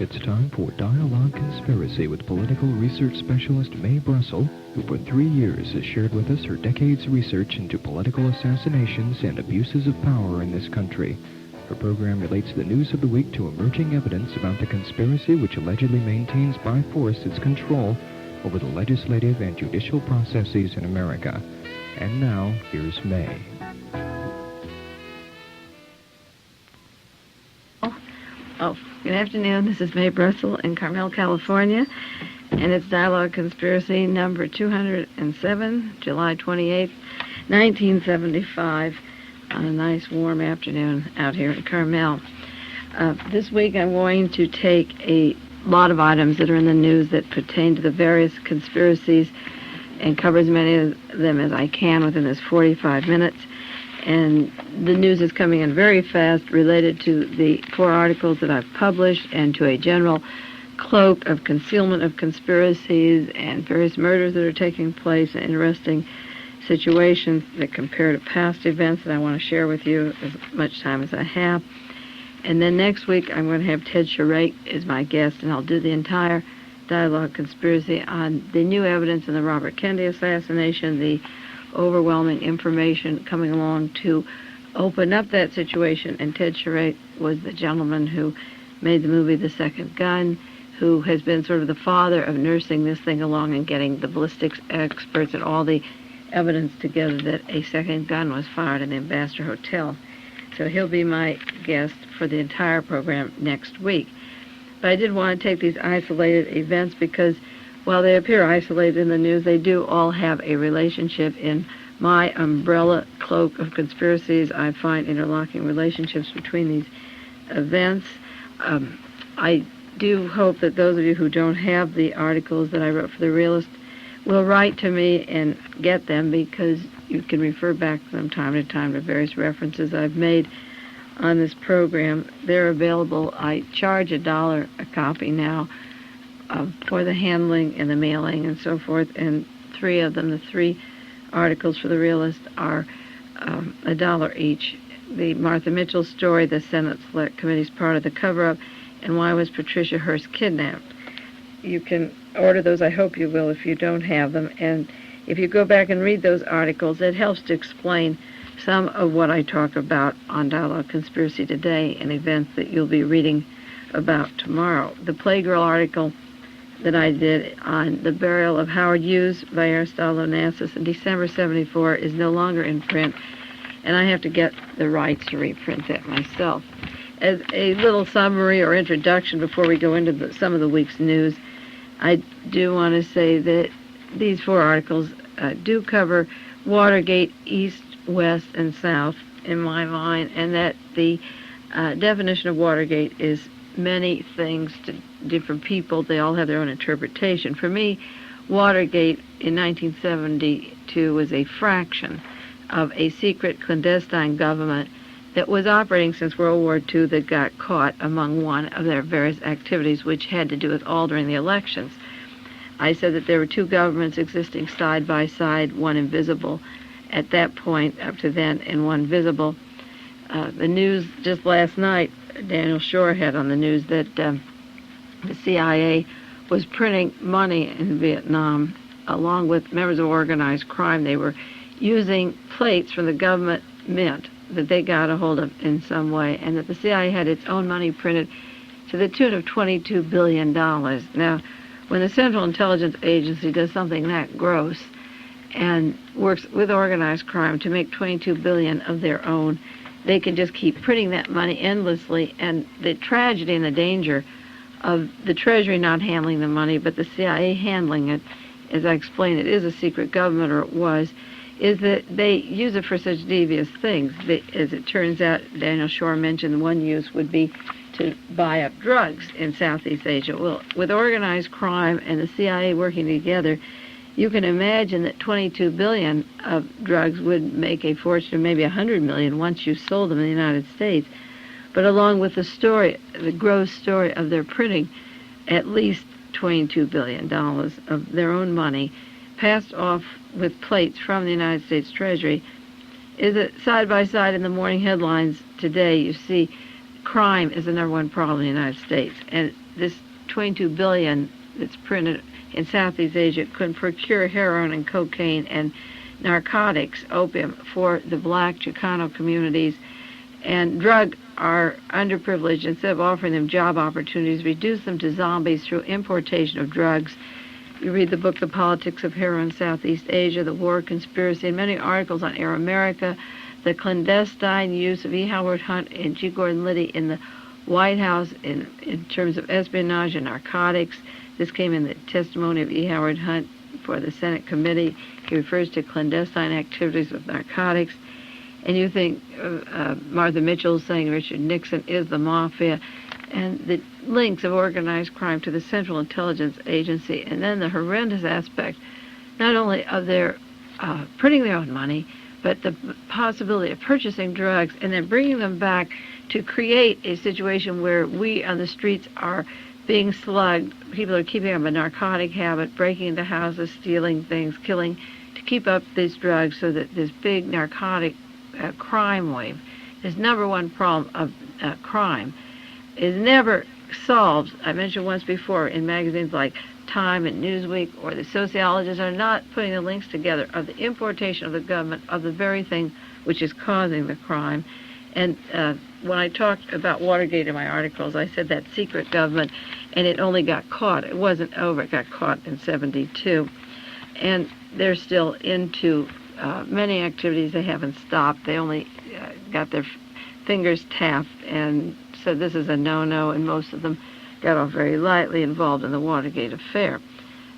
It's time for Dialogue Conspiracy with political research specialist Mae Brussell, who for 3 years has shared with us her decades' research into political assassinations and abuses of power in this country. Her program relates the news of the week to emerging evidence about the conspiracy which allegedly maintains by force its control over the legislative and judicial processes in America. And now, here's Mae. Good afternoon. This is Mae Brussell in Carmel, California, and it's Dialogue Conspiracy number 207, July 28th, 1975, on a nice warm afternoon out here in Carmel. This week I'm going to take a lot of items that are in the news that pertain to the various conspiracies and cover as many of them as I can within this 45 minutes. And the news is coming in very fast related to the 4 articles that I've published and to a general cloak of concealment of conspiracies and various murders that are taking place and interesting situations that compare to past events that I want to share with you as much time as I have. And then next week I'm going to have Ted Schorr as my guest, and I'll do the entire Dialogue Conspiracy on the new evidence in the Robert Kennedy assassination, the overwhelming information coming along to open up that situation. And Ted Schorr was the gentleman who made the movie The Second Gun, who has been sort of the father of nursing this thing along and getting the ballistics experts and all the evidence together that a second gun was fired in the Ambassador Hotel. So he'll be my guest for the entire program next week. But I did want to take these isolated events because while they appear isolated in the news, they do all have a relationship. In my umbrella cloak of conspiracies, I find interlocking relationships between these events. I do hope that those of you who don't have the articles that I wrote for The Realist will write to me and get them, because you can refer back from time to time to various references I've made on this program. They're available. I charge $1 a copy now for the handling and the mailing and so forth, and 3 of them, the 3 articles for The Realist, are $1 each. The Martha Mitchell story, the Senate Select Committee's part of the cover-up, and why was Patricia Hearst kidnapped. You can order those. I hope you will if you don't have them. And if you go back and read those articles, it helps to explain some of what I talk about on Dialogue Conspiracy today and events that you'll be reading about tomorrow. The Playgirl article that I did on the burial of Howard Hughes by Aristotle Onassis in December 74 is no longer in print, and I have to get the rights to reprint that myself. As a little summary or introduction before we go into some of the week's news, I do want to say that these 4 articles do cover Watergate East, West, and South in my mind, and that the definition of Watergate is many things to different people. They all have their own interpretation. For me, Watergate in 1972 was a fraction of a secret clandestine government that was operating since World War II that got caught among one of their various activities, which had to do with altering the elections. I said that there were 2 governments existing side by side, one invisible at that point up to then, and one visible. The news just last night, Daniel Schorr had on the news that the CIA was printing money in Vietnam along with members of organized crime. They were using plates from the government mint that they got a hold of in some way, and that the CIA had its own money printed to the tune of $22 billion. Now, when the Central Intelligence Agency does something that gross and works with organized crime to make $22 billion of their own, they can just keep printing that money endlessly. And the tragedy and the danger of the Treasury not handling the money, but the CIA handling it, as I explained, it is a secret government, or it was, is that they use it for such devious things. As it turns out, Daniel Schorr mentioned one use would be to buy up drugs in Southeast Asia. Well, with organized crime and the CIA working together, you can imagine that 22 billion of drugs would make a fortune of maybe 100 million once you sold them in the United States. But along with the story, the gross story of their printing at least $22 billion of their own money passed off with plates from the United States Treasury, is that side by side in the morning headlines today you see crime is the #1 problem in the United States. And this 22 billion that's printed in Southeast Asia could procure heroin and cocaine and narcotics, opium, for the black Chicano communities, and drug our underprivileged, instead of offering them job opportunities, reduce them to zombies through importation of drugs. You read the book The Politics of Heroin in Southeast Asia, The War Conspiracy, and many articles on Air America, the clandestine use of E. Howard Hunt and G. Gordon Liddy in the White House in terms of espionage and narcotics. This came in the testimony of E. Howard Hunt for the Senate committee. He refers to clandestine activities with narcotics. And you think Martha Mitchell saying Richard Nixon is the mafia, and the links of organized crime to the Central Intelligence Agency, and then the horrendous aspect not only of their printing their own money, but the possibility of purchasing drugs and then bringing them back to create a situation where we on the streets are being slugged. People are keeping up a narcotic habit, breaking into houses, stealing things, killing, to keep up these drugs, so that this big narcotic crime wave, this number one problem of crime, is never solved. I mentioned once before in magazines like Time and Newsweek, or the sociologists are not putting the links together of the importation of the government of the very thing which is causing the crime. And when I talked about Watergate in my articles, I said that secret government, and it only got caught. It wasn't over. It got caught in '72. And they're still into many activities. They haven't stopped. They only got their fingers tapped, and so this is a no-no, and most of them got off very lightly involved in the Watergate affair.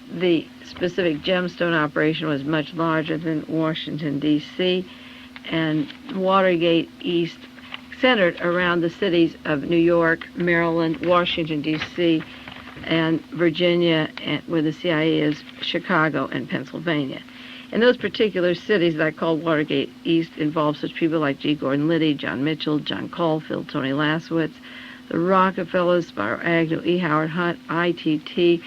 The specific gemstone operation was much larger than Washington, D.C., and Watergate East centered around the cities of New York, Maryland, Washington, D.C., and Virginia, where the CIA is, Chicago, and Pennsylvania. And those particular cities that I call Watergate East involved such people like G. Gordon Liddy, John Mitchell, John Caulfield, Tony Lasowitz, the Rockefellers, Spiro Agnew, E. Howard Hunt, ITT,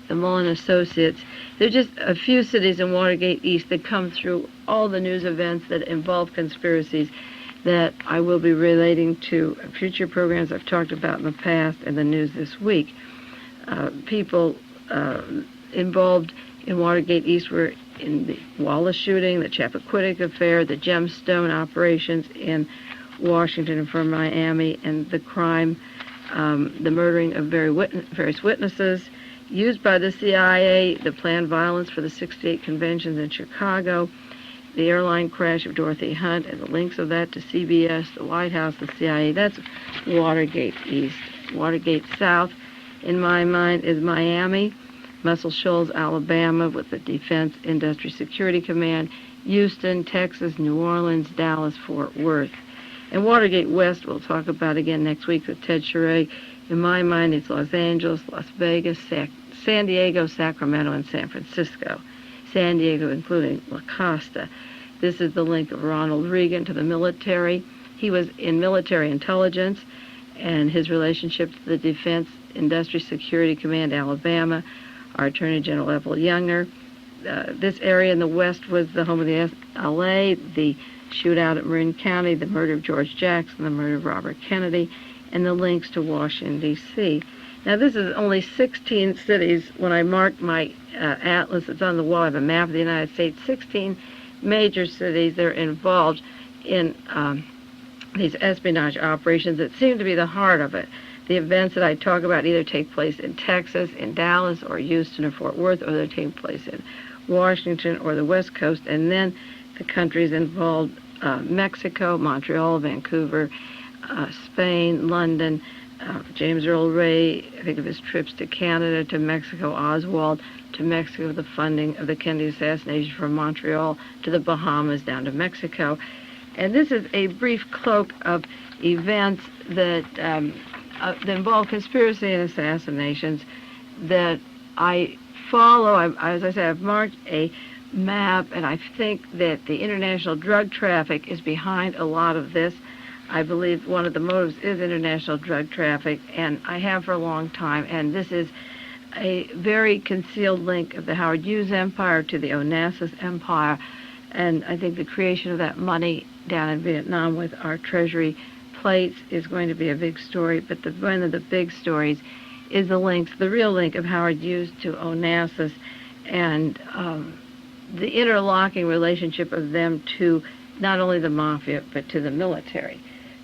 the Mullen Associates. There are just a few cities in Watergate East that come through all the news events that involve conspiracies that I will be relating to future programs I've talked about in the past and the news this week. People involved in Watergate East were in the Wallace shooting, the Chappaquiddick affair, the gemstone operations in Washington and from Miami, and the crime, the murdering of various witnesses used by the CIA, the planned violence for the '68 conventions in Chicago, the airline crash of Dorothy Hunt, and the links of that to CBS, the White House, the CIA. That's Watergate East. Watergate South, in my mind, is Miami, Muscle Shoals, Alabama, with the Defense Industry Security Command, Houston, Texas, New Orleans, Dallas, Fort Worth. And Watergate West we'll talk about again next week with Ted Charay. In my mind, it's Los Angeles, Las Vegas, San Diego, Sacramento, and San Francisco. San Diego including La Costa. This is the link of Ronald Reagan to the military. He was in military intelligence, and his relationship to the Defense Industry Security Command, Alabama, our Attorney General Ethel Younger. This area in the West was the home of the SLA, the shootout at Marin County, the murder of George Jackson, the murder of Robert Kennedy, and the links to Washington, D.C. Now, this is only 16 cities. When I marked my atlas, it's on the wall, I have a map of the United States, 16 major cities that are involved in these espionage operations that seem to be the heart of it. The events that I talk about either take place in Texas, in Dallas, or Houston, or Fort Worth, or they take place in Washington or the West Coast, and then the countries involved, Mexico, Montreal, Vancouver, Spain, London, James Earl Ray, I think of his trips to Canada, to Mexico, Oswald, to Mexico, the funding of the Kennedy assassination from Montreal, to the Bahamas, down to Mexico. And this is a brief cloak of events that involve conspiracy and assassinations that I follow. As I said, I've marked a map, and I think that the international drug traffic is behind a lot of this. I believe one of the motives is international drug traffic, and I have for a long time, and this is a very concealed link of the Howard Hughes empire to the ONASSIS empire, and I think the creation of that money down in Vietnam with our treasury plates is going to be a big story, but one of the big stories is the real link of Howard Hughes to ONASSIS and the interlocking relationship of them to not only the mafia but to the military.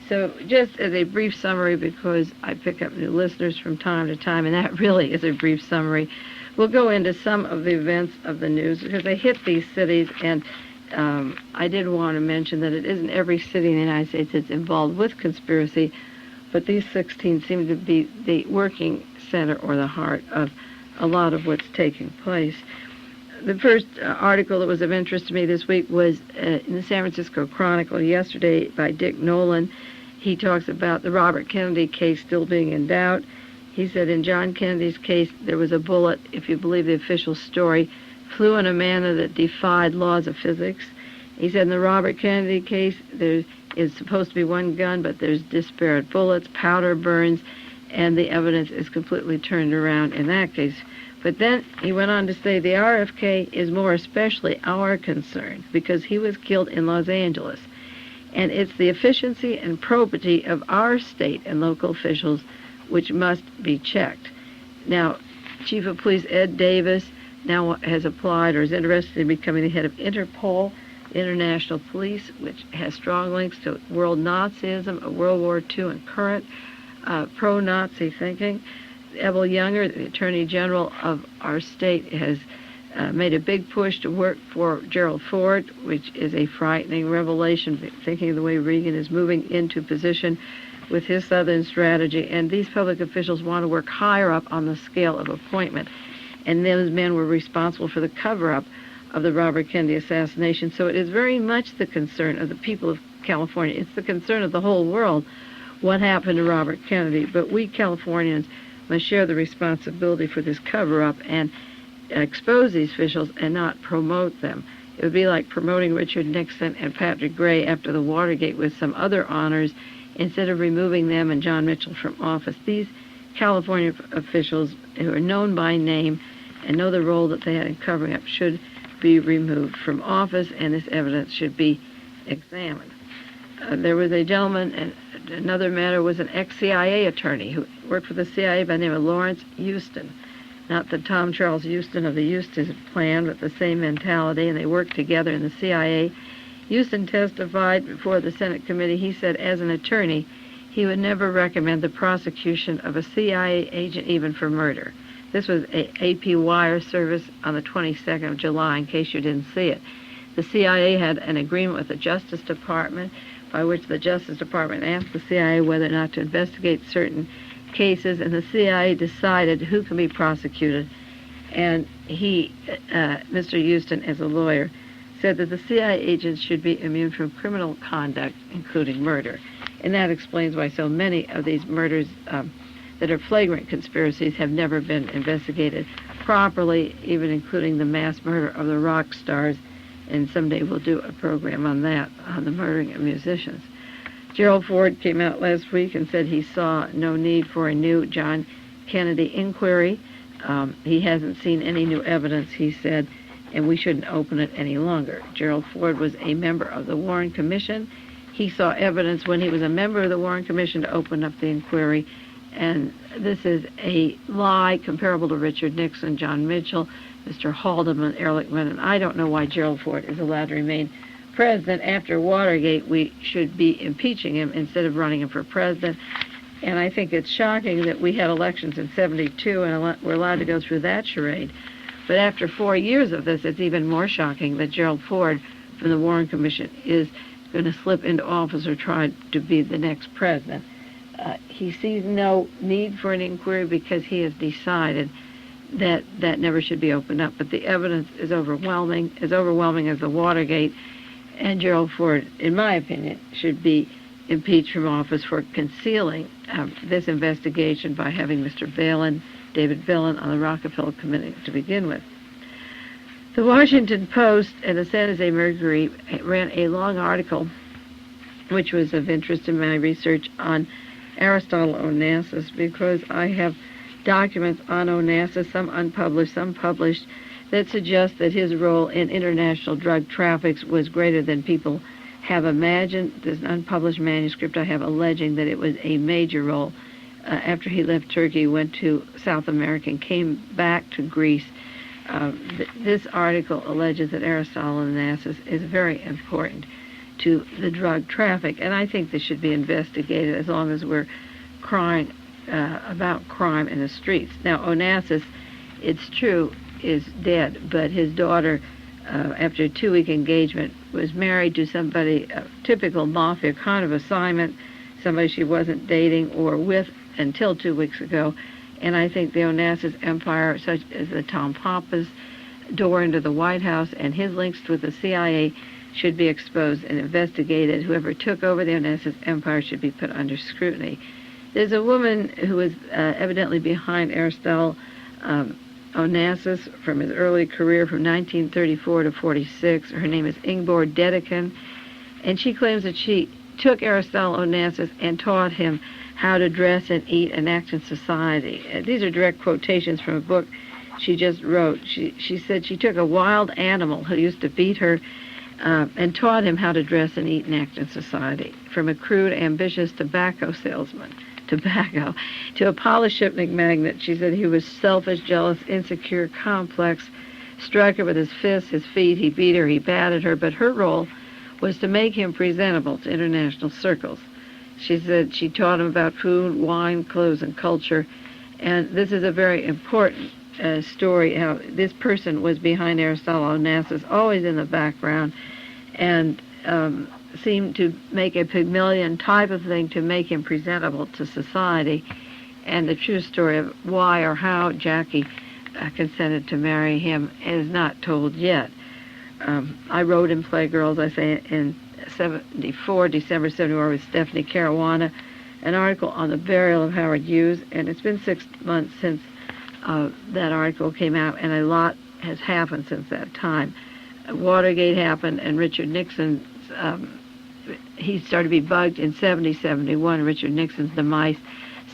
So just as a brief summary, because I pick up new listeners from time to time, and that really is a brief summary, we'll go into some of the events of the news because they hit these cities, and I did want to mention that it isn't every city in the United States that's involved with conspiracy, but these 16 seem to be the working center or the heart of a lot of what's taking place. The first article that was of interest to me this week was in the San Francisco Chronicle yesterday by Dick Nolan. He talks about the Robert Kennedy case still being in doubt. He said in John Kennedy's case, there was a bullet, if you believe the official story, flew in a manner that defied laws of physics. He said in the Robert Kennedy case, there is supposed to be one gun, but there's disparate bullets, powder burns, and the evidence is completely turned around in that case. But then he went on to say the RFK is more especially our concern because he was killed in Los Angeles. And it's the efficiency and probity of our state and local officials which must be checked. Now, Chief of Police Ed Davis now has applied or is interested in becoming the head of Interpol, International Police, which has strong links to world Nazism, World War II, and current pro-Nazi thinking. Evel Younger, the Attorney General of our state, has made a big push to work for Gerald Ford, which is a frightening revelation, thinking of the way Reagan is moving into position with his Southern strategy. And these public officials want to work higher up on the scale of appointment. And those men were responsible for the cover-up of the Robert Kennedy assassination. So it is very much the concern of the people of California. It's the concern of the whole world what happened to Robert Kennedy. But we Californians must share the responsibility for this cover-up and expose these officials and not promote them. It would be like promoting Richard Nixon and Patrick Gray after the Watergate with some other honors instead of removing them and John Mitchell from office. These California officials who are known by name and know the role that they had in covering up should be removed from office, and this evidence should be examined. There was a gentleman, and another matter was an ex-CIA attorney who worked for the CIA by the name of Lawrence Housten. Not the Tom Charles Housten of the Housten plan, but the same mentality, and they worked together in the CIA. Housten testified before the Senate committee. He said, as an attorney, he would never recommend the prosecution of a CIA agent even for murder. This was a AP wire service on the 22nd of July, in case you didn't see it. The CIA had an agreement with the Justice Department by which the Justice Department asked the CIA whether or not to investigate certain cases, and the CIA decided who can be prosecuted. And he, Mr. Housten, as a lawyer, said that the CIA agents should be immune from criminal conduct, including murder. And that explains why so many of these murders that are flagrant conspiracies have never been investigated properly, even including the mass murder of the rock stars. And someday we'll do a program on that, on the murdering of musicians. Gerald Ford came out last week and said he saw no need for a new John Kennedy inquiry. He hasn't seen any new evidence, he said, and we shouldn't open it any longer. Gerald Ford was a member of the Warren Commission. He saw evidence when he was a member of the Warren Commission to open up the inquiry, and this is a lie comparable to Richard Nixon, John Mitchell, Mr. Haldeman, Ehrlichman, and I don't know why Gerald Ford is allowed to remain president. After Watergate, we should be impeaching him instead of running him for president. And I think it's shocking that we had elections in 72 and we're allowed to go through that charade. But after 4 years of this, it's even more shocking that Gerald Ford from the Warren Commission is going to slip into office or try to be the next president. He sees no need for an inquiry because he has decided that never should be opened up. But the evidence is overwhelming as the Watergate, and Gerald Ford, in my opinion, should be impeached from office for concealing this investigation by having Mr. David Valen, on the Rockefeller Committee to begin with. The Washington Post and the San Jose Mercury ran a long article, which was of interest in my research on Aristotle Onassis, because I have documents on Onassis, some unpublished, some published, that suggest that his role in international drug traffics was greater than people have imagined. There's an unpublished manuscript I have alleging that it was a major role after he left Turkey, went to South America and came back to Greece. This article alleges that Aristotle Onassis is very important to the drug traffic, and I think this should be investigated as long as we're crying about crime in the streets. Now, Onassis, it's true, is dead, but his daughter, after a 2-week engagement, was married to somebody, a typical mafia kind of assignment, somebody she wasn't dating or with until 2 weeks ago. And I think the Onassis empire, such as the Tom Papa's door into the White House and his links with the CIA, should be exposed and investigated. Whoever took over the Onassis empire should be put under scrutiny. There's a woman who was evidently behind Aristotle Onassis from his early career from 1934 to 46. Her name is Ingeborg Dedekind, and she claims that she took Aristotle Onassis and taught him how to dress and eat and act in society. These are direct quotations from a book she just wrote. She said she took a wild animal who used to beat her and taught him how to dress and eat and act in society, from a crude, ambitious tobacco salesman, to a polished shipment magnate. She said he was selfish, jealous, insecure, complex, struck her with his fists, his feet, he beat her, he battered her, but her role was to make him presentable to international circles. She said she taught him about food, wine, clothes, and culture, and this is a very important story, how this person was behind Aristotle Onassis, always in the background, and seemed to make a Pygmalion type of thing to make him presentable to society. And the true story of why or how Jackie consented to marry him is not told yet. I wrote in Playgirls, I say, in December 74, with Stephanie Caruana, an article on the burial of Howard Hughes, and it's been 6 months since that article came out, and a lot has happened since that time. Watergate happened, and Richard Nixon, he started to be bugged in 71. Richard Nixon's demise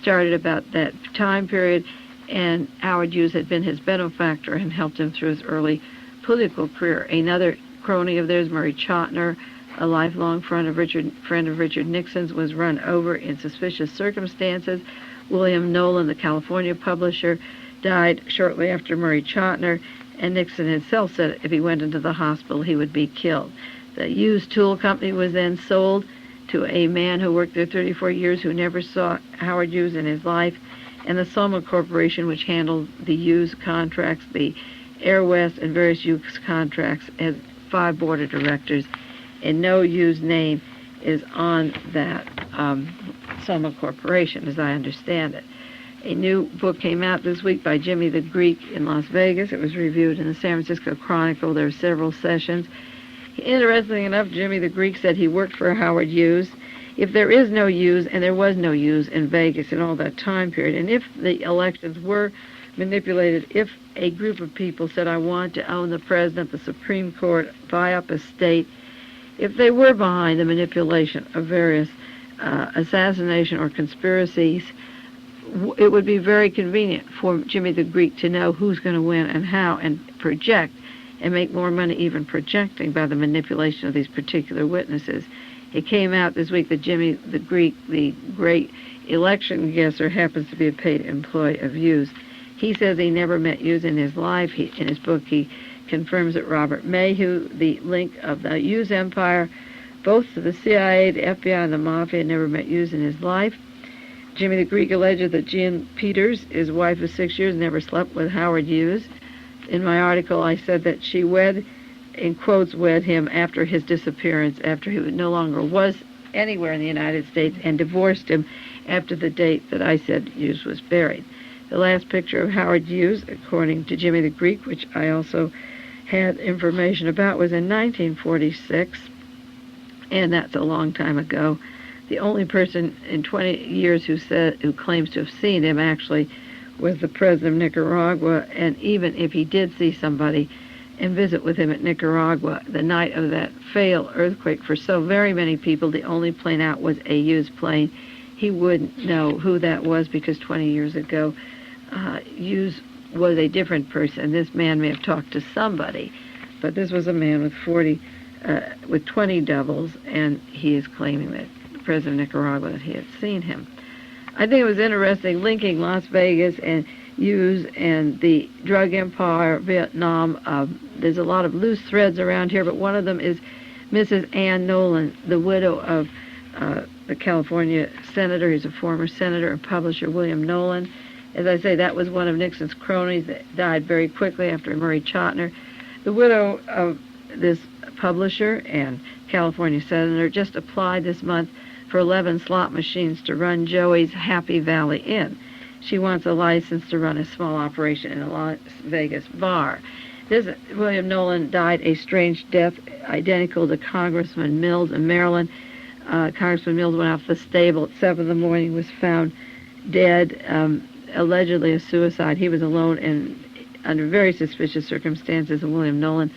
started about that time period, and Howard Hughes had been his benefactor and helped him through his early political career. Another crony of theirs, Murray Chotiner, a lifelong friend of Richard Nixon's, was run over in suspicious circumstances. William Nolan, the California publisher, died shortly after Murray Chotiner, and Nixon himself said if he went into the hospital, he would be killed. The Hughes Tool Company was then sold to a man who worked there 34 years who never saw Howard Hughes in his life, and the Soma Corporation, which handled the Hughes contracts, the Air West and various Hughes contracts, has 5 board of directors, and no Hughes name is on that Soma Corporation, as I understand it. A new book came out this week by Jimmy the Greek in Las Vegas. It was reviewed in the San Francisco Chronicle. There were several sessions. Interestingly enough, Jimmy the Greek said he worked for Howard Hughes. If there is no Hughes, and there was no Hughes in Vegas in all that time period, and if the elections were manipulated, if a group of people said, I want to own the president, the Supreme Court, buy up a state, if they were behind the manipulation of various assassination or conspiracies, it would be very convenient for Jimmy the Greek to know who's going to win and how, and project and make more money even projecting by the manipulation of these particular witnesses. It came out this week that Jimmy the Greek, the great election guesser, happens to be a paid employee of Hughes. He says he never met Hughes in his life. In his book, he confirms that Robert Mayhew, the link of the Hughes empire, both to the CIA, the FBI, and the Mafia, never met Hughes in his life. Jimmy the Greek alleged that Jean Peters, his wife of 6 years, never slept with Howard Hughes. In my article, I said that she in quotes, wed him after his disappearance, after he no longer was anywhere in the United States, and divorced him after the date that I said Hughes was buried. The last picture of Howard Hughes, according to Jimmy the Greek, which I also had information about, was in 1946, and that's a long time ago. The only person in 20 years who claims to have seen him actually was the president of Nicaragua, and even if he did see somebody and visit with him at Nicaragua the night of that failed earthquake, for so very many people, the only plane out was a Hughes plane. He wouldn't know who that was because 20 years ago, Hughes was a different person. This man may have talked to somebody, but this was a man with 20 doubles, and he is claiming that the president of Nicaragua, that he had seen him. I think it was interesting linking Las Vegas and HUGHES and the drug empire, Vietnam. There's a lot of loose threads around here, but one of them is Mrs. Ann Nolan, the widow of the California senator. He's a former senator and publisher, William Nolan. As I say, that was one of Nixon's cronies that died very quickly after Murray Chotiner. The widow of this publisher and California senator just applied this month for 11 slot machines to run Joey's Happy Valley Inn. She wants a license to run a small operation in a Las Vegas bar. This William Nolan died a strange death, identical to Congressman Mills in Maryland. Congressman Mills went off the stable at 7 in the morning, was found dead, allegedly a suicide. He was alone and under very suspicious circumstances, and William Nolan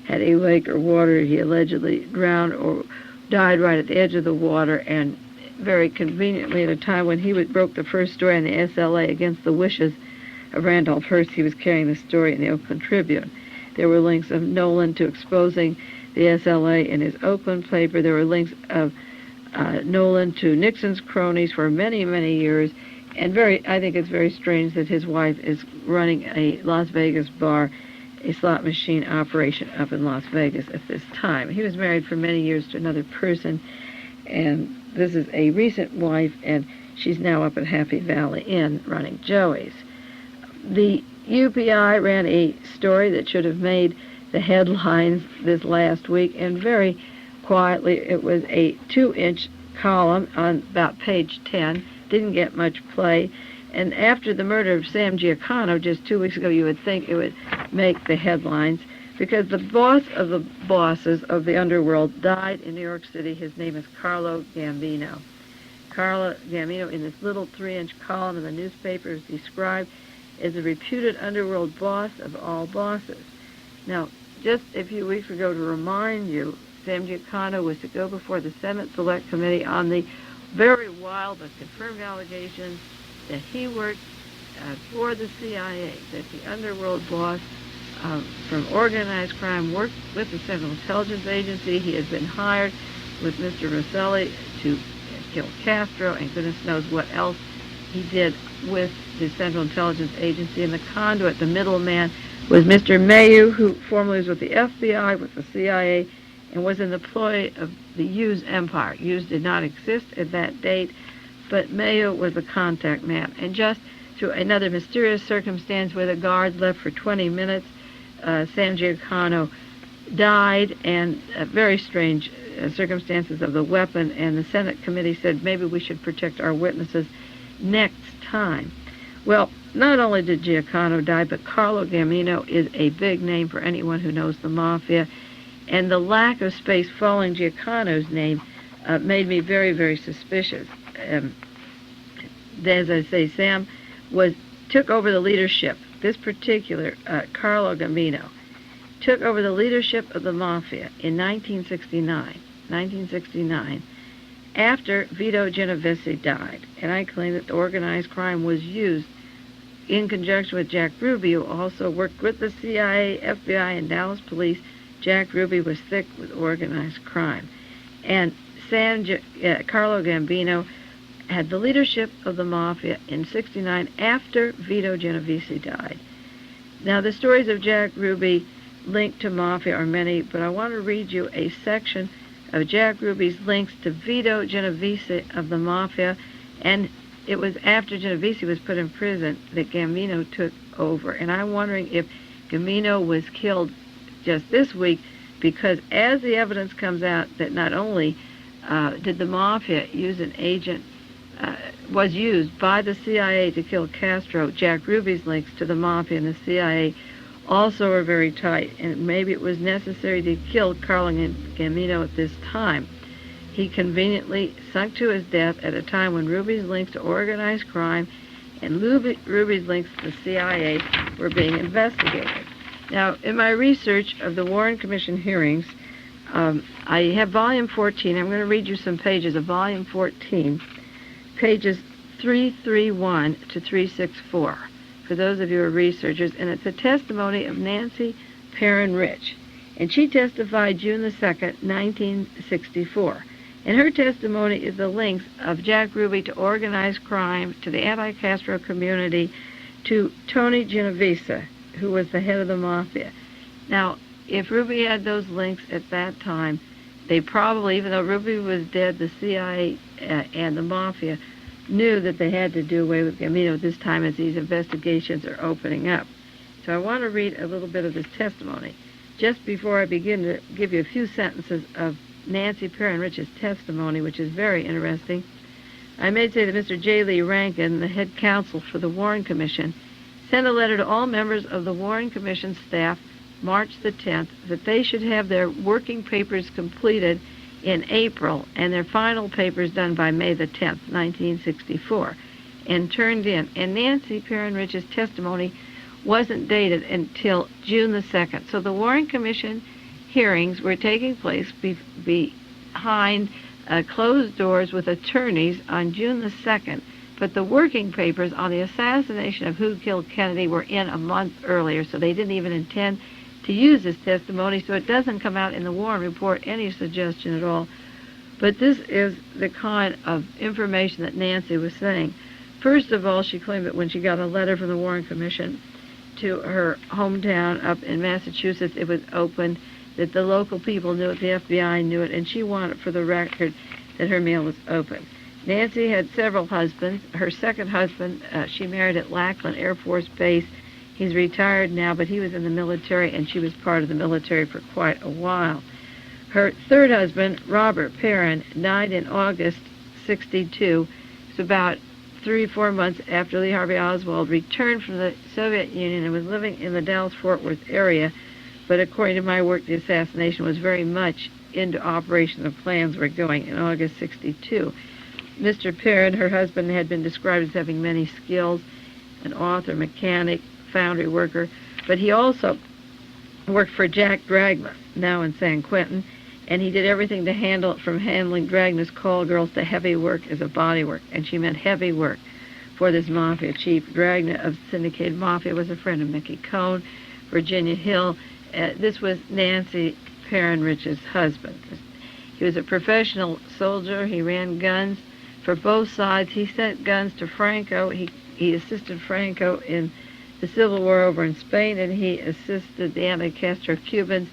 had a lake or water. He allegedly drowned or died right at the edge of the water, and very conveniently at a time when he broke the first story on the SLA against the wishes of Randolph Hearst, he was carrying the story in the Oakland Tribune. There were links of Nolan to exposing the SLA in his Oakland paper. There were links of Nolan to Nixon's cronies for many, many years. And I think it's very strange that his wife is running a Las Vegas bar, a slot machine operation up in Las Vegas at this time. He was married for many years to another person, and this is a recent wife, and she's now up at Happy Valley Inn running Joey's. The UPI ran a story that should have made the headlines this last week, and very quietly, it was a 2-inch column on about page 10, didn't get much play, and after the murder of Sam Giancana just 2 weeks ago, you would think it would make the headlines, because the boss of the bosses of the underworld died in New York City. His name is Carlo Gambino. Carlo Gambino, in this little 3-inch column in the newspaper, is described as a reputed underworld boss of all bosses. Now, just a few weeks ago, to remind you, Sam Giancana was to go before the Senate Select Committee on the very wild but confirmed allegations that he worked for the CIA, that the underworld boss from organized crime worked with the Central Intelligence Agency. He had been hired with Mr. Rosselli to kill Castro, and goodness knows what else he did with the Central Intelligence Agency. And the conduit, the middleman, was Mr. Mayu, who formerly was with the FBI, with the CIA, and was in the ploy of the HUGHES empire. HUGHES did not exist at that date, but Mayu was the contact man. And just through another mysterious circumstance where the guards left for 20 minutes, Sam Giancana died, and very strange circumstances of the weapon, and the Senate committee said maybe we should protect our witnesses next time. Well, not only did Giancana die, but Carlo Gambino is a big name for anyone who knows the mafia, and the lack of space following Giancana's name made me very, very suspicious. As I say, Sam took over the leadership. This particular Carlo Gambino took over the leadership of the mafia in 1969, after Vito Genovese died. And I claim that the organized crime was used in conjunction with Jack Ruby, who also worked with the CIA, FBI, and Dallas police. Jack Ruby was thick with organized crime. And Carlo Gambino had the leadership of the mafia in 1969 after Vito Genovese died. Now, the stories of Jack Ruby linked to mafia are many, but I want to read you a section of Jack Ruby's links to Vito Genovese of the mafia, and it was after Genovese was put in prison that Gambino took over. And I'm wondering if Gambino was killed just this week, because as the evidence comes out that not only did the mafia use an agent, was used by the CIA to kill Castro, Jack Ruby's links to the mafia and the CIA also are very tight, and maybe it was necessary to kill Carlo Gambino at this time. He conveniently sunk to his death at a time when Ruby's links to organized crime and Ruby's links to the CIA were being investigated. Now, in my research of the Warren Commission hearings, I have volume 14. I'm going to read you some pages of volume 14, pages 331 to 364, for those of you who are researchers, and it's a testimony of Nancy Perrin Rich, and she testified June the 2nd, 1964. And her testimony is the links of Jack Ruby to organized crime, to the anti-Castro community, to Tony Genovese, who was the head of the mafia. Now, if Ruby had those links at that time, they probably, even though Ruby was dead, the CIA and the mafia knew that they had to do away with Gambino at this time as these investigations are opening up. So I want to read a little bit of this testimony. Just before I begin to give you a few sentences of Nancy Perrin Rich's testimony, which is very interesting, I may say that Mr. J. Lee Rankin, the head counsel for the Warren Commission, sent a letter to all members of the Warren Commission staff March the 10th that they should have their working papers completed in April and their final papers done by May the 10th, 1964, and turned in. And Nancy Perrin Rich's testimony wasn't dated until June the 2nd. So the Warren Commission hearings were taking place behind closed doors with attorneys on June the 2nd, but the working papers on the assassination of Who Killed Kennedy were in a month earlier, so they didn't even intend to use this testimony, so it doesn't come out in the Warren report, any suggestion at all. But this is the kind of information that Nancy was saying. First of all, she claimed that when she got a letter from the Warren Commission to her hometown up in Massachusetts, it was opened, that the local people knew it, the FBI knew it, and she wanted for the record that her mail was open. Nancy had several husbands. Her second husband, she married at Lackland Air Force Base. He's retired now, but he was in the military, and she was part of the military for quite a while. Her third husband, Robert Perrin, died in August 62. It's about 3-4 months after Lee Harvey Oswald returned from the Soviet Union and was living in the Dallas-Fort Worth area. But according to my work, the assassination was very much into operation. The plans were going in August 62. Mr. Perrin, her husband, had been described as having many skills, an author, mechanic, foundry worker, but he also worked for Jack Dragna, now in San Quentin, and he did everything to handle it, from handling Dragna's call girls to heavy work as a body work, and she meant heavy work for this mafia chief. Dragna of syndicated mafia was a friend of Mickey Cohn, Virginia Hill. This was Nancy Perrin Rich's husband. He was a professional soldier. He ran guns for both sides. He sent guns to Franco. He assisted Franco in the Civil War over in Spain, and he assisted the anti-Castro Cubans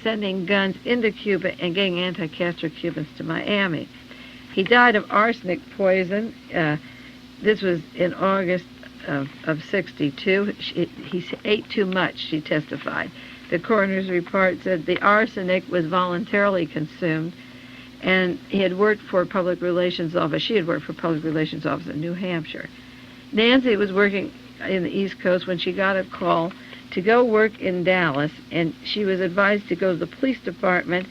sending guns into Cuba and getting anti-Castro Cubans to Miami. He died of arsenic poison. This was in August of 62. He ate too much, she testified. The coroner's report said the arsenic was voluntarily consumed, and he had worked for public relations office. She had worked for public relations office in New Hampshire. Nancy was working in the East Coast when she got a call to go work in Dallas, and she was advised to go to the police department,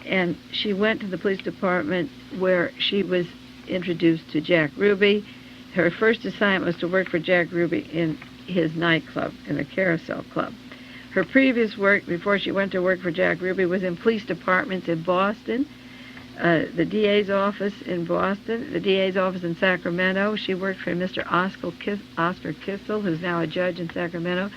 and she went to the police department where she was introduced to Jack Ruby. Her first assignment was to work for Jack Ruby in his nightclub, in the Carousel Club. Her previous work, before she went to work for Jack Ruby, was in police departments in Boston, the DA's office in Boston, the DA's office in Sacramento. She worked for Mr. Oscar Kissel, who's now a judge in Sacramento.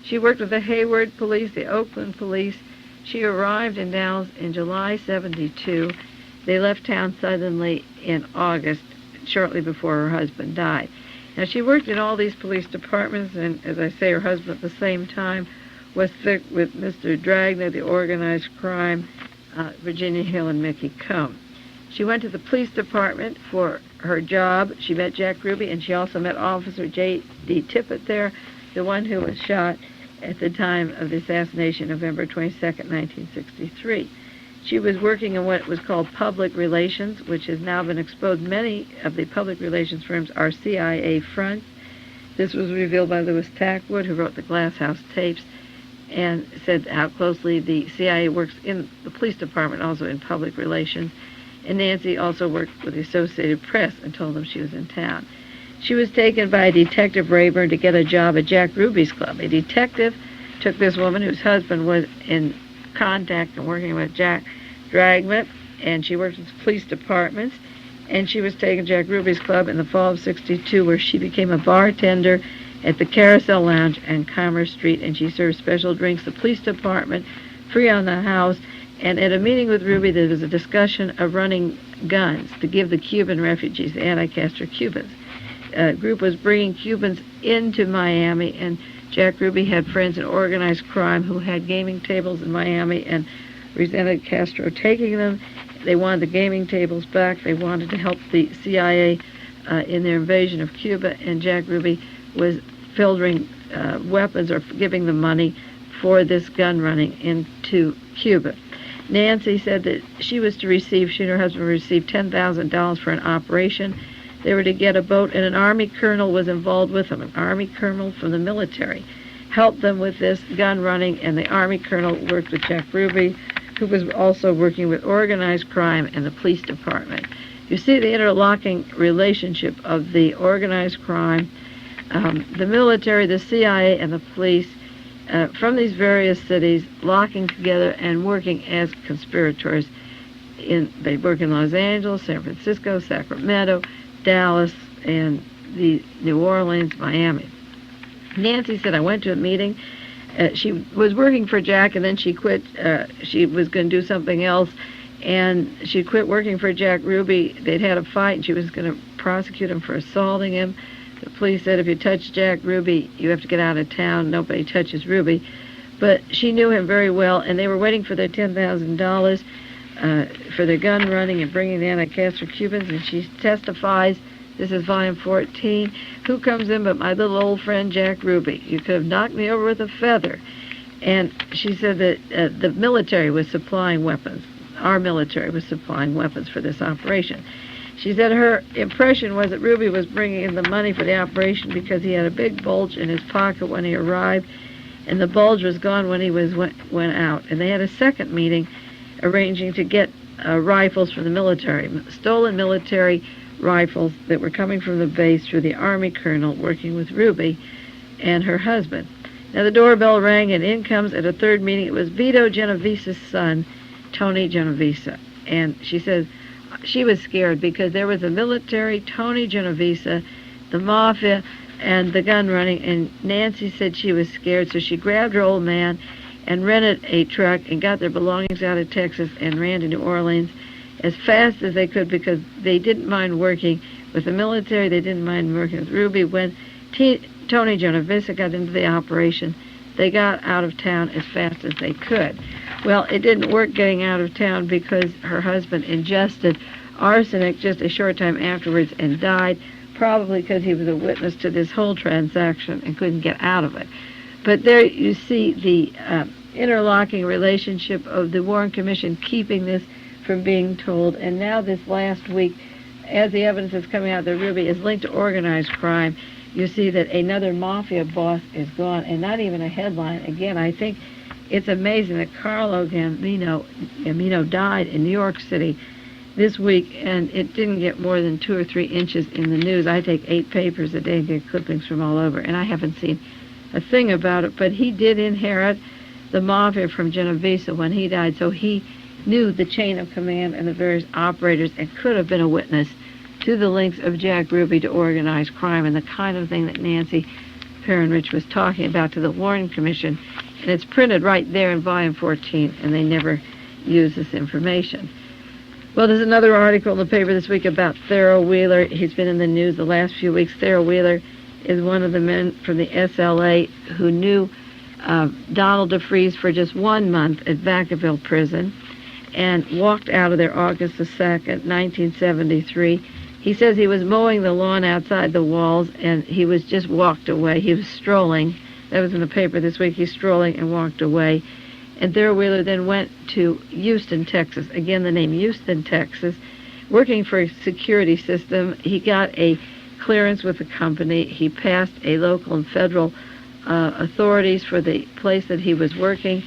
She worked with the Hayward Police, the Oakland Police. She arrived in Dallas in July 72. They left town suddenly in August, shortly before her husband died. Now, she worked in all these police departments, and as I say, her husband at the same time was thick with Mr. Dragna, the organized crime, Virginia Hill, and Mickey Cohn. She went to the police department for her job. She met Jack Ruby, and she also met Officer J.D. Tippett there, the one who was shot at the time of the assassination, November 22nd, 1963. She was working in what was called public relations, which has now been exposed. Many of the public relations firms are CIA fronts. This was revealed by Louis Tackwood, who wrote the Glass House tapes, and said how closely the CIA works in the police department, also in public relations. And Nancy also worked with the Associated Press and told them she was in town. She was taken by Detective Rayburn to get a job at Jack Ruby's club. A detective took this woman whose husband was in contact and working with Jack Dragna, and she worked with police departments, and she was taken to Jack Ruby's club in the fall of 62, where she became a bartender at the Carousel Lounge and Commerce Street, and she served special drinks. The police department, free on the house, And at a meeting with Ruby, there was a discussion of running guns to give the Cuban refugees, the anti-Castro Cubans. A group was bringing Cubans into Miami, and Jack Ruby had friends in organized crime who had gaming tables in Miami and resented Castro taking them. They wanted the gaming tables back. They wanted to help the CIA in their invasion of Cuba, and Jack Ruby was filtering weapons or giving them money for this gun running into Cuba. Nancy said that she was to receive, she and her husband received $10,000 for an operation. They were to get a boat, and an Army colonel was involved with them. An Army colonel from the military helped them with this gun running, and the Army colonel worked with Jack Ruby, who was also working with organized crime and the police department. You see the interlocking relationship of the organized crime, the military, the CIA, and the police from these various cities locking together and working as conspirators. They work in Los Angeles, San Francisco, Sacramento, Dallas, and the New Orleans, Miami. Nancy said, I went to a meeting. She was working for Jack, and then she quit. She was going to do something else, and she quit working for Jack Ruby. They'd had a fight, and she was going to prosecute him for assaulting him. The police said, if you touch Jack Ruby, you have to get out of town. Nobody touches Ruby. But she knew him very well, and they were waiting for their $10,000 for their gun running and bringing the anti-Castro Cubans, and she testifies, this is volume 14, who comes in but my little old friend Jack Ruby? You could have knocked me over with a feather. And she said that the military was supplying weapons. Our military was supplying weapons for this operation. She said her impression was that Ruby was bringing in the money for the operation because he had a big bulge in his pocket when he arrived, and the bulge was gone when he went out. And they had a second meeting arranging to get rifles from the military, stolen military rifles that were coming from the base through the Army colonel working with Ruby and her husband. Now the doorbell rang, and in comes at a third meeting, it was Vito Genovese's son, Tony Genovese. And she says she was scared because there was the military, Tony Genovese, the mafia, and the gun running, and Nancy said she was scared, so she grabbed her old man and rented a truck and got their belongings out of Texas and ran to New Orleans as fast as they could because they didn't mind working with the military. They didn't mind working with Ruby. When Tony Genovese got into the operation, they got out of town as fast as they could. Well, it didn't work getting out of town because her husband ingested arsenic just a short time afterwards and died, probably because he was a witness to this whole transaction and couldn't get out of it. But there you see the interlocking relationship of the Warren Commission keeping this from being told. And now this last week, as the evidence is coming out that Ruby is linked to organized crime, you see that another mafia boss is gone, and not even a headline. Again, I think it's amazing that Carlo Gambino died in New York City this week, and it didn't get more than 2 or 3 inches in the news. I take 8 papers a day and get clippings from all over, and I haven't seen a thing about it. But he did inherit the mafia from Genovese when he died, so he knew the chain of command and the various operators and could have been a witness to the links of Jack Ruby to organized crime and the kind of thing that Nancy Perrin was talking about to the Warren Commission. And it's printed right there in volume 14, and they never use this information. Well, there's another article in the paper this week about Thero Wheeler. He's been in the news the last few weeks. Thero Wheeler is one of the men from the SLA who knew Donald DeFreeze for just 1 month at Vacaville prison and walked out of there August the 2nd, 1973. He says he was mowing the lawn outside the walls, and he was just walked away. He was strolling. That was in the paper this week. He's strolling and walked away. And Thero Wheeler then went to Houston, Texas. Again, the name Houston, Texas. Working for a security system, he got a clearance with the company. He passed a local and federal authorities for the place that he was working.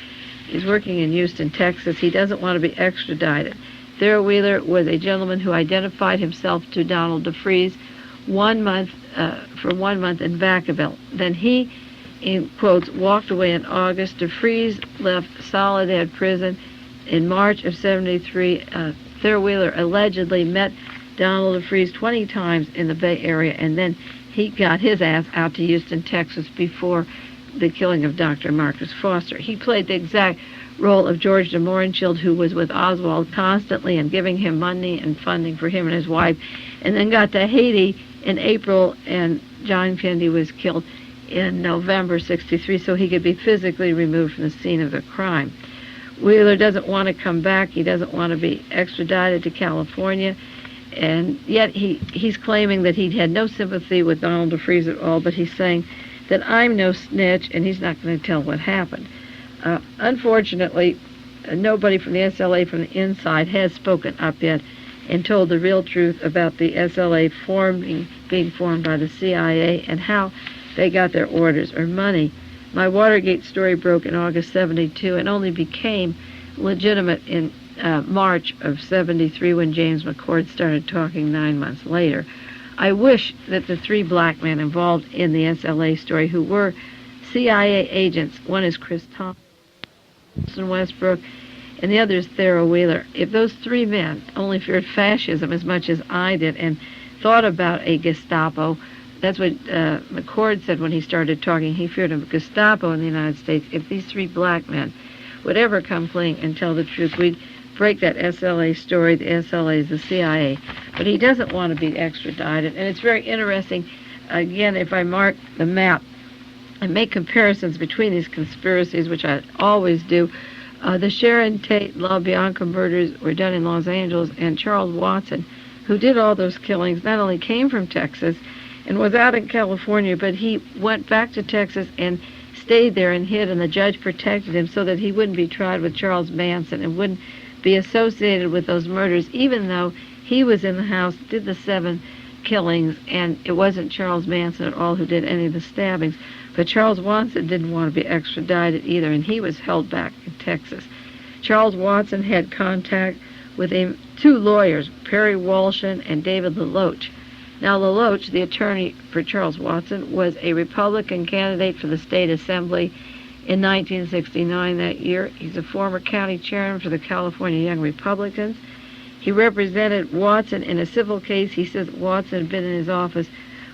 He's working in Houston, Texas. He doesn't want to be extradited. Thero Wheeler was a gentleman who identified himself to Donald DeFreeze for 1 month in Vacaville. Then he, in quotes, walked away in August. DeFreeze left Soledad prison in March of 73. Thero Wheeler allegedly met Donald DeFreeze 20 times in the Bay Area, and then he got his ass out to Houston, Texas before the killing of Dr. Marcus Foster. He played the exact role of George de Mohrenschildt, who was with Oswald constantly and giving him money and funding for him and his wife, and then got to Haiti in April, and John Kennedy was killed in November '63, so he could be physically removed from the scene of the crime. Wheeler doesn't want to come back. He doesn't want to be extradited to California, and yet he's claiming that he had no sympathy with Donald DeFreeze at all, but he's saying that I'm no snitch, and he's not going to tell what happened. Unfortunately, nobody from the SLA from the inside has spoken up yet and told the real truth about the SLA being formed by the CIA and how they got their orders or money. My Watergate story broke in August '72 and only became legitimate in March of '73 when James McCord started talking 9 months later. I wish that the 3 black men involved in the SLA story who were CIA agents, one is Chris Thompson Westbrook, and the other is Thero Wheeler. If those 3 men only feared fascism as much as I did and thought about a Gestapo, that's what McCord said when he started talking. He feared a Gestapo in the United States. If these 3 black men would ever come clean and tell the truth, we'd break that SLA story. The SLA is the CIA. But he doesn't want to be extradited. And it's very interesting, again, if I mark the map and make comparisons between these conspiracies, which I always do. The Sharon Tate-La Bianca murders were done in Los Angeles, and Charles Watson, who did all those killings, not only came from Texas and was out in California, but he went back to Texas and stayed there and hid, and the judge protected him so that he wouldn't be tried with Charles Manson and wouldn't be associated with those murders, even though he was in the house, did the 7 killings, and it wasn't Charles Manson at all who did any of the stabbings. But Charles Watson didn't want to be extradited either, and he was held back in Texas. Charles Watson had contact with 2 lawyers, Perry Walshin and David LaLoche. Now, LaLoche, the attorney for Charles Watson, was a Republican candidate for the state assembly in 1969 that year. He's a former county chairman for the California Young Republicans. He represented Watson in a civil case. He says Watson had been in his office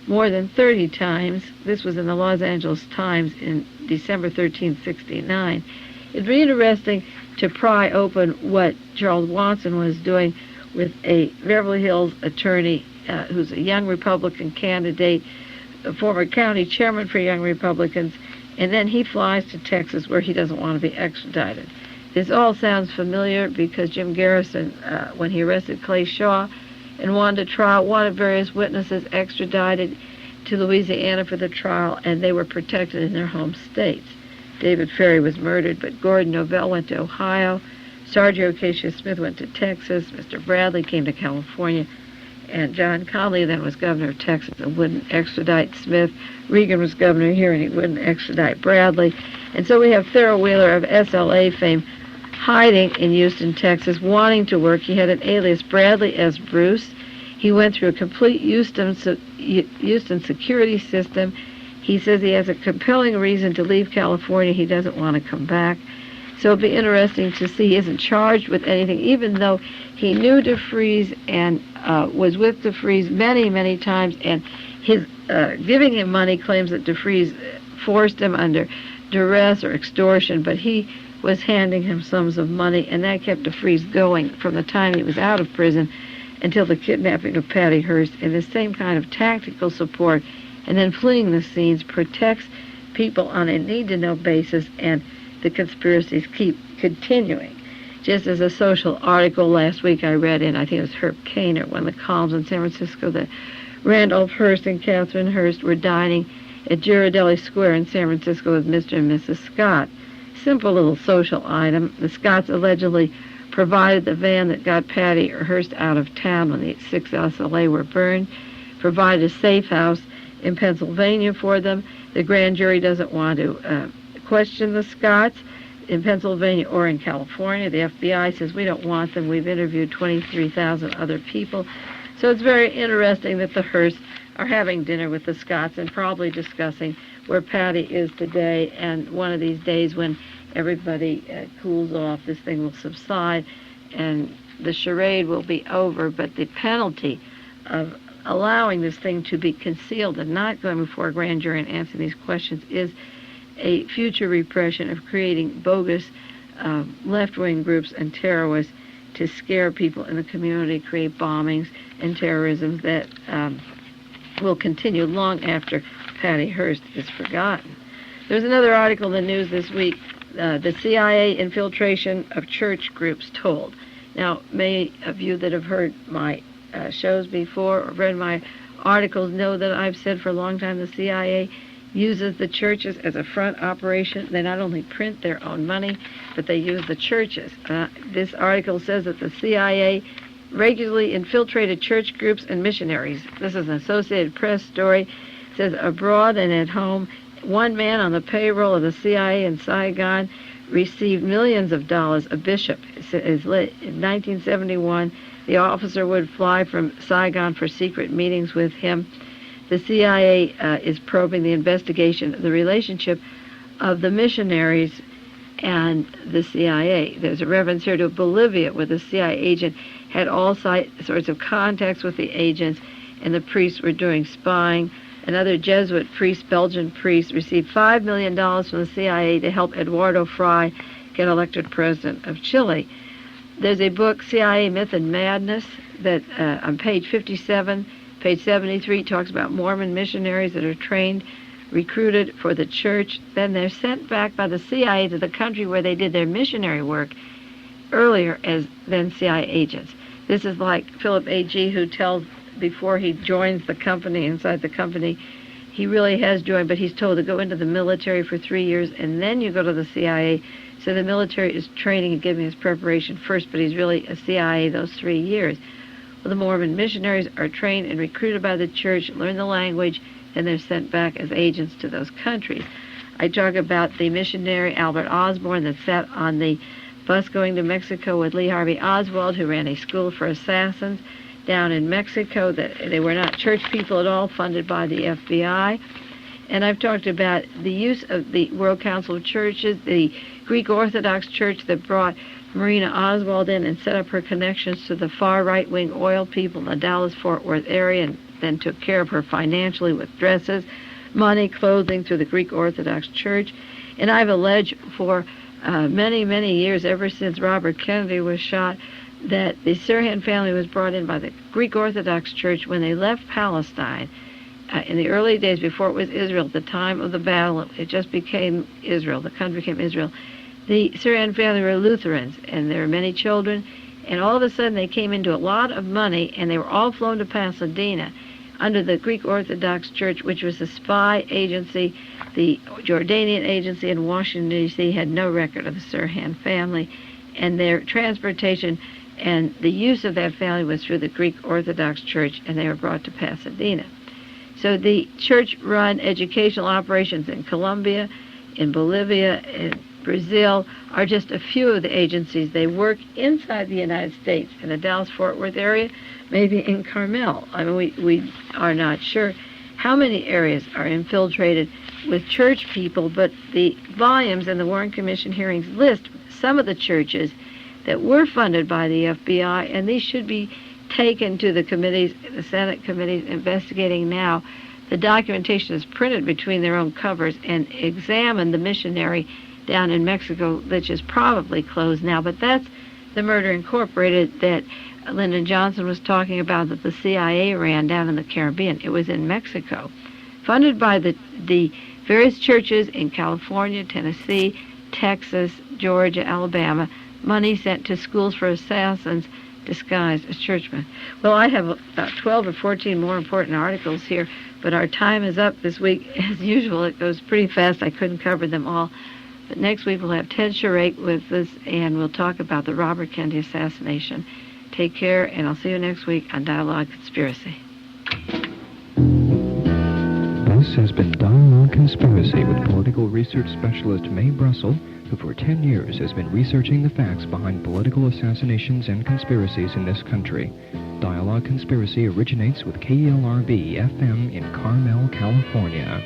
more than 30 times. This was in the Los Angeles Times in December 13, '69. It'd be interesting to pry open what Charles Watson was doing with a Beverly Hills attorney who's a young Republican candidate, a former county chairman for Young Republicans, and then he flies to Texas where he doesn't want to be extradited. This all sounds familiar because Jim Garrison, when he arrested Clay Shaw and wanted a trial, wanted various witnesses extradited to Louisiana for the trial, and they were protected in their home states. David Ferry was murdered, but Gordon Novell went to Ohio, Sergio Acacia Smith went to Texas, Mr. Bradley came to California, and John Connally then was governor of Texas and wouldn't extradite Smith. Reagan was governor here and he wouldn't extradite Bradley. And so we have Thero Wheeler of SLA fame hiding in Houston, Texas, wanting to work. He had an alias, Bradley S. Bruce. He went through a complete Houston security system. He says he has a compelling reason to leave California. He doesn't want to come back. So it'll be interesting to see. He isn't charged with anything, even though he knew DeFreeze and was with DeFreeze many, many times, and his giving him money claims that DeFreeze forced him under duress or extortion, but he was handing him sums of money, and that kept DeFreeze going from the time he was out of prison until the kidnapping of Patty Hearst. And the same kind of tactical support and then fleeing the scenes protects people on a need-to-know basis, and the conspiracies keep continuing. Just as a social article last week I read in, I think it was Herb Cain, one of the columns in San Francisco, that Randolph Hearst and Catherine Hearst were dining at Ghirardelli Square in San Francisco with Mr. and Mrs. Scott. Simple little social item. The Scotts allegedly provided the van that got Patty Hearst out of town when the 6 SLA were burned, provided a safe house in Pennsylvania for them. The grand jury doesn't want to question the Scotts in Pennsylvania or in California. The FBI says we don't want them. We've interviewed 23,000 other people. So it's very interesting that the Hearsts are having dinner with the Scotts and probably discussing where Patty is today, and one of these days when everybody cools off, this thing will subside and the charade will be over. But the penalty of allowing this thing to be concealed and not going before a grand jury and answering these questions is a future repression of creating bogus left-wing groups and terrorists to scare people in the community, create bombings and terrorism that will continue long after Patty Hearst is forgotten. There's another article in the news this week, the CIA infiltration of church groups told. Now, many of you that have heard my shows before or read my articles know that I've said for a long time the CIA uses the churches as a front operation. They not only print their own money, but they use the churches. This article says that the CIA regularly infiltrated church groups and missionaries. This is an Associated Press story. It says, abroad and at home, one man on the payroll of the CIA in Saigon received millions of dollars. A bishop. In 1971, the officer would fly from Saigon for secret meetings with him. The CIA is probing the investigation of the relationship of the missionaries and the CIA. There's a reference here to Bolivia, where the CIA agent had all sorts of contacts with the agents, and the priests were doing spying. Another Jesuit priest, Belgian priest, received $5 million from the CIA to help Eduardo Frei get elected president of Chile. There's a book, CIA Myth and Madness, that on page 57, page 73, talks about Mormon missionaries that are trained, recruited for the church. Then they're sent back by the CIA to the country where they did their missionary work earlier as then CIA agents. This is like Philip A.G., who tells before he joins the company, inside the company, he really has joined, but he's told to go into the military for 3 years and then you go to the CIA. So the military is training and giving his preparation first, but he's really a CIA those 3 years. Well, the Mormon missionaries are trained and recruited by the church, learn the language, and they're sent back as agents to those countries. I talk about the missionary Albert Osborne that sat on the bus going to Mexico with Lee Harvey Oswald, who ran a school for assassins down in Mexico. That they were not church people at all, funded by the FBI. And I've talked about the use of the World Council of Churches, the Greek Orthodox Church that brought Marina Oswald in and set up her connections to the far right-wing oil people in the Dallas-Fort Worth area, and then took care of her financially with dresses, money, clothing through the Greek Orthodox Church. And I've alleged for many, many years, ever since Robert Kennedy was shot, that the Sirhan family was brought in by the Greek Orthodox Church when they left Palestine. In the early days, before it was Israel, at the time of the battle, it just became Israel. The country became Israel. The Sirhan family were Lutherans, and there were many children, and all of a sudden they came into a lot of money, and they were all flown to Pasadena under the Greek Orthodox Church, which was a spy agency. The Jordanian agency in Washington, D.C. had no record of the Sirhan family, and their transportation and the use of that family was through the Greek Orthodox Church, and they were brought to Pasadena. So the church-run educational operations in Colombia, in Bolivia, in Brazil are just a few of the agencies. They work inside the United States, in the Dallas-Fort Worth area, maybe in Carmel. I mean, we are not sure how many areas are infiltrated with church people, but the volumes in the Warren Commission hearings list some of the churches that were funded by the FBI, and these should be taken to the committees, the Senate committees investigating now. The documentation is printed between their own covers and examine the missionary down in Mexico, which is probably closed now. But that's the Murder Incorporated that Lyndon Johnson was talking about, that the CIA ran down in the Caribbean. It was in Mexico, funded by the various churches in California, Tennessee, Texas, Georgia, Alabama, money sent to schools for assassins disguised as churchmen. Well, I have about 12 or 14 more important articles here, but our time is up this week. As usual, it goes pretty fast. I couldn't cover them all. But next week we'll have Ted Sharate with us, and we'll talk about the Robert Kennedy assassination. Take care, and I'll see you next week on Dialogue Conspiracy. This has been Dialogue Conspiracy with political research specialist Mae Brussell, who for 10 years has been researching the facts behind political assassinations and conspiracies in this country. Dialogue Conspiracy originates with KLRB FM in Carmel, California.